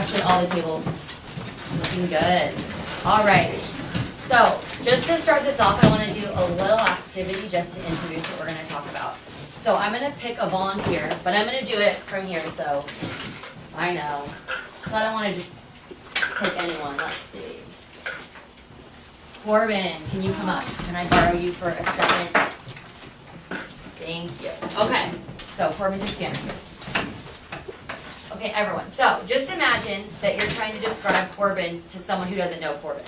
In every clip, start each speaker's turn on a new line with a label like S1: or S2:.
S1: Actually, all the tables. Looking good. All right. So, just to start this off, I want to do a little activity just to introduce what we're going to talk about. So, I'm going to pick a volunteer, but I'm going to do it from here, so I know. So, I don't want to just pick anyone. Let's see. Corbin, can you come up? Can I borrow you for a second? Thank you. Okay, so Corbin, just stand here. Okay, everyone, so just imagine that you're trying to describe Corbin to someone who doesn't know Corbin.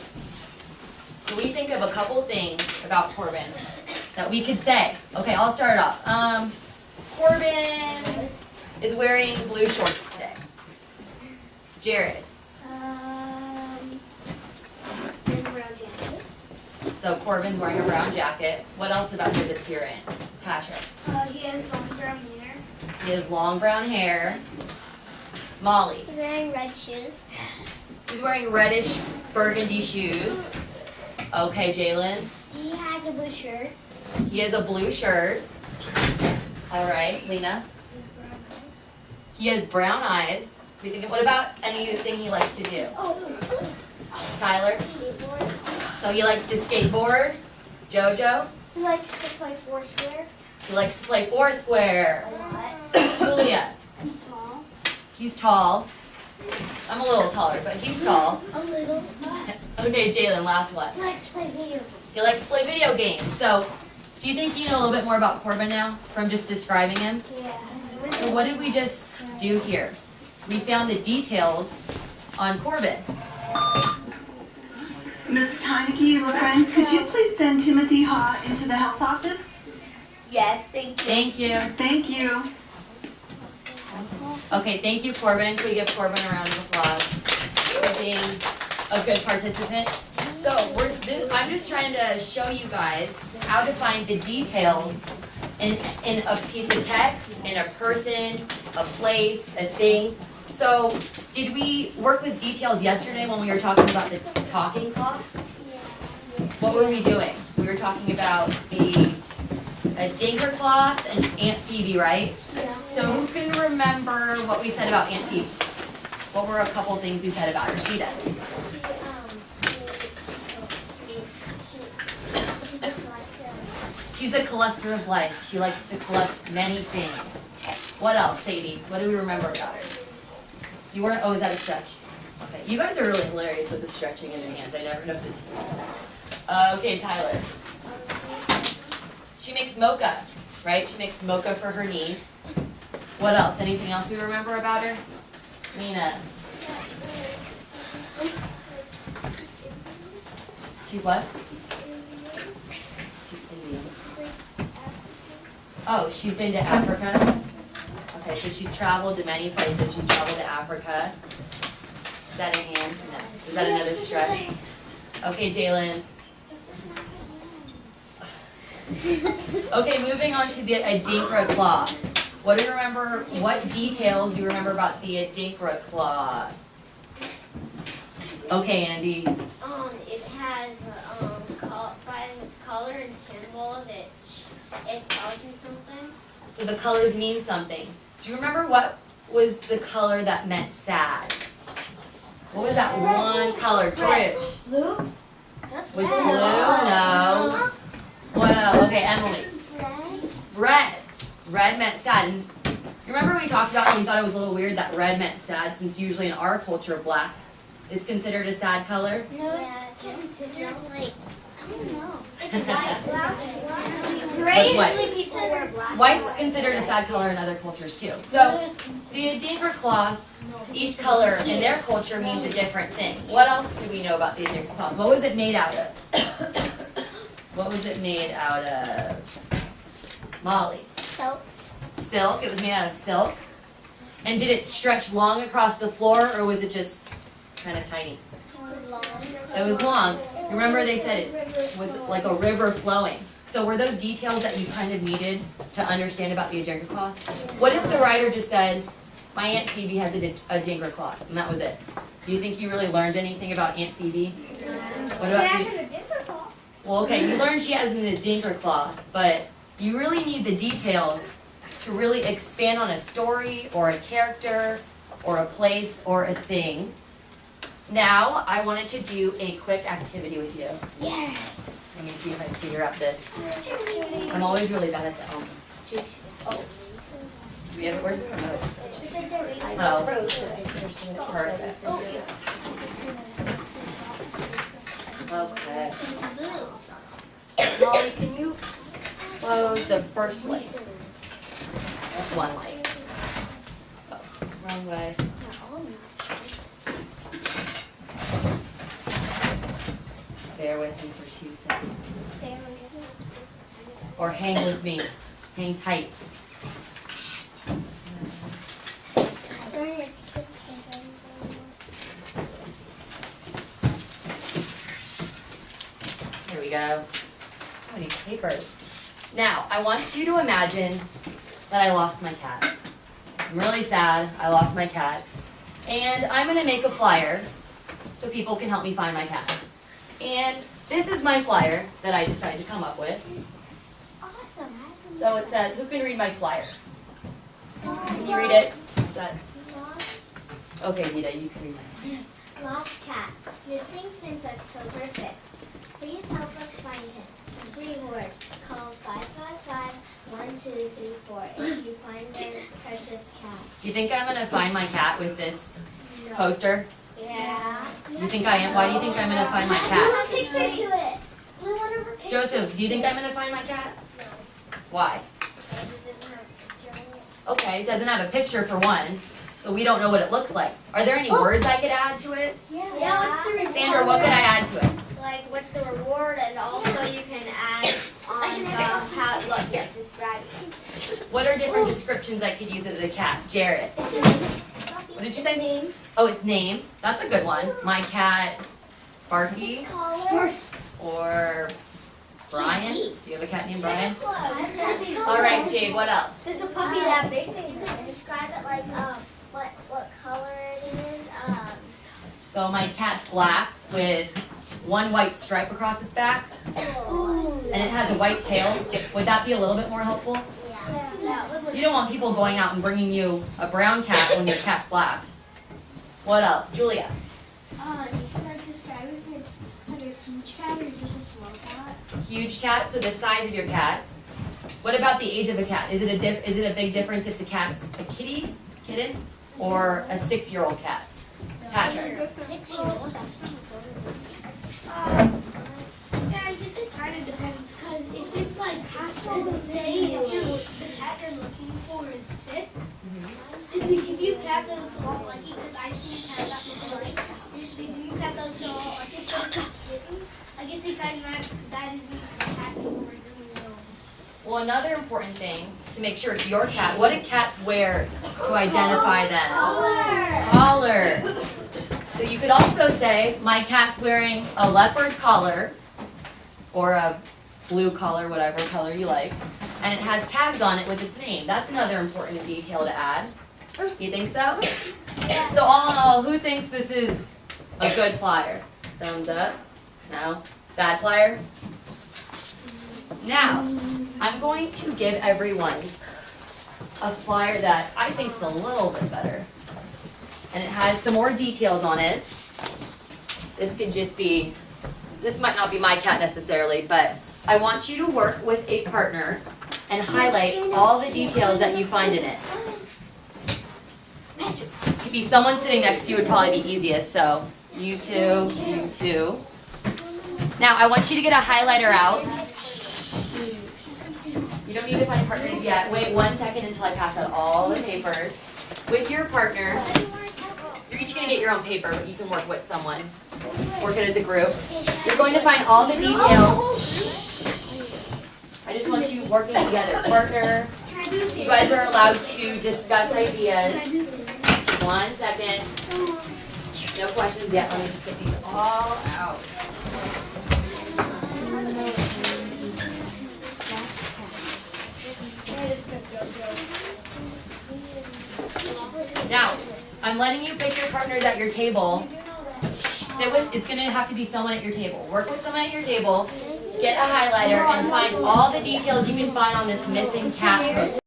S1: So we think of a couple things about Corbin that we could say. Okay, I'll start it off. Corbin is wearing blue shorts today. Jared.
S2: Brown jacket.
S1: So Corbin's wearing a brown jacket. What else about his appearance? Patrick.
S2: He has long brown hair.
S1: He has long brown hair. Molly.
S2: He's wearing red shoes.
S1: He's wearing reddish burgundy shoes. Okay, Jalen.
S2: He has a blue shirt.
S1: He has a blue shirt. All right, Lena. He has brown eyes. What about anything he likes to do? Tyler.
S2: Skateboard.
S1: So he likes to skateboard. Jojo.
S2: He likes to play Foursquare
S1: He likes to play Foursquare.
S2: a lot.
S1: Julia.
S2: He's tall.
S1: He's tall. I'm a little taller, but he's tall.
S2: A little.
S1: Okay, Jalen, last one.
S2: He likes to play video games.
S1: He likes to play video games. So, do you think you know a little bit more about Corbin now from just describing him?
S2: Yeah.
S1: So what did we just do here? We found the details on Corbin.
S3: Ms. Heineke, LaFrance, could you please send Timothy Ha into the health office?
S2: Yes, thank you.
S1: Thank you.
S3: Thank you.
S1: Okay, thank you, Corbin. Can we give Corbin a round of applause for being a good participant? So I'm just trying to show you guys how to find the details in a piece of text, in a person, a place, a thing. So did we work with details yesterday when we were talking about the talking clock? What were we doing? We were talking about a dinker cloth and Aunt Phoebe, right?
S2: Yeah.
S1: So who can remember what we said about Aunt Phoebe? What were a couple things we said about her? She's a collector of life. She likes to collect many things. What else, Sadie? What do we remember about her? You weren't, oh, is that a stretch? Okay, you guys are really hilarious with the stretching in the hands. I never know the two. Okay, Tyler. She makes mocha, right? She makes mocha for her niece. What else? Anything else we remember about her? Lena. She's what? She's Indian. Oh, she's been to Africa? Okay, so she's traveled to many places. She's traveled to Africa. Is that a hand? No. Is that another stretch? Okay, Jalen. Okay, moving on to the Adinkra cloth. What do you remember? What details do you remember about the Adinkra cloth? Okay, Andy.
S2: It has color and symbol that it tells you something.
S1: So the colors mean something. Do you remember what was the color that meant sad? What was that one color? Trish.
S2: Blue? That's
S1: Was blue? No. What else? Okay, Emily. Red. Red meant sad. And you remember we talked about when we thought it was a little weird that red meant sad, since usually in our culture black is considered a sad color?
S2: No, it's considered like, I don't know. It's
S1: What's white?
S2: usually people wear black.
S1: White's considered a sad color in other cultures too. So the Adinkra cloth, each color in their culture means a different thing. What else do we know about the Adinkra cloth? What was it made out of? What was it made out of? Molly.
S2: Silk.
S1: Silk. It was made out of silk. And did it stretch long across the floor, or was it just kind of tiny? It was long. Remember they said it was like a river flowing. So were those details that you kind of needed to understand about the Adinkra cloth? What if the writer just said, my Aunt Phoebe has a Adinkra cloth, and that was it? Do you think you really learned anything about Aunt Phoebe? What about you? Well, okay, you learned she has an Adinkra cloth, but you really need the details to really expand on a story or a character or a place or a thing. Now, I wanted to do a quick activity with you.
S2: Yeah.
S1: Let me see if I can figure out this. I'm always really bad at that. Oh. Do we have it? Where's the remote? Oh. Perfect. Okay. Molly, can you close the first light? That's one light. Oh, wrong way. Bear with me for 2 seconds. Or hang with me. Hang tight. Here we go. So many papers. Now, I want you to imagine that I lost my cat. I'm really sad. I lost my cat. And I'm going to make a flyer so people can help me find my cat. And this is my flyer that I decided to come up with.
S2: Awesome.
S1: So it said, who can read my flyer? Can you read it? Is that... Okay, Vita, you can read my flyer.
S2: Lost cat. Missing since October 5th. Please help us find him. Complete word. Call 555-1234 if you find their precious cat.
S1: Do you think I'm going to find my cat with this
S2: No.
S1: poster?
S2: Yeah.
S1: You think I am? Why do you think I'm going to find my cat?
S2: Blue picture to it. Blue one of her pictures.
S1: Joseph, do you think I'm going to find my cat? Why? Okay, it doesn't have a picture for one, so we don't know what it looks like. Are there any words I could add to it?
S2: Yeah, what's the reward?
S1: Sandra, what could I add to it?
S4: Like, what's the reward, and also you can add on how it looks, like describe it.
S1: What are different descriptions I could use of the cat? Jarrett. What did you say?
S2: Name.
S1: Oh, its name. That's a good one. My cat, Sparky,
S2: Color.
S1: or Brian. Do you have a cat named Brian?
S2: All
S1: All right, Jade, what else?
S4: There's a puppy that big
S2: You
S4: thing.
S2: could describe it like what color it is.
S1: So my cat's black with one white stripe across its back, and it has a white tail. Would that be a little bit more helpful?
S2: Yeah.
S1: You don't want people going out and bringing you a brown cat when your cat's black. What else? Julia?
S2: You can like describe it if it's like a huge cat or just a small cat.
S1: Huge cat, so the size of your cat. What about the age of a cat? Is it a big difference if the cat's a kitten, or a 6-year-old cat? Patrick.
S2: 6-year-old.
S5: Yeah, I guess it kind of depends, because if it's like say if the cat you're looking for is sick, if you have a cat that looks a lot like it, because I've seen cats that look like this, the new cat that looks a lot like it, but kitten, I guess it kind of matters because that isn't the cat you were doing it on.
S1: Well, another important thing to make sure it's your cat. What do cats wear to identify them? Collar. So you could also say, my cat's wearing a leopard collar, or a blue collar, whatever color you like, and it has tags on it with its name. That's another important detail to add. You think so? So all in all, who thinks this is a good flyer? Thumbs up? No? Bad flyer? Now, I'm going to give everyone a flyer that I think is a little bit better. And it has some more details on it. This could just be, this might not be my cat necessarily, but I want you to work with a partner and highlight all the details that you find in it. Could be someone sitting next to you would probably be easiest, so you two, you two. Now I want you to get a highlighter out. You don't need to find partners yet. Wait 1 second until I pass out all the papers. With your partner, you're each going to get your own paper, but you can work with someone. Work it as a group. You're going to find all the details. I just want you working together. Partner, you guys are allowed to discuss ideas. 1 second. No questions yet. Let me just get these all out. Now, I'm letting you pick your partners at your table. Sit with, it's gonna have to be someone at your table. Work with someone at your table, get a highlighter, and find all the details you can find on this missing cat poster.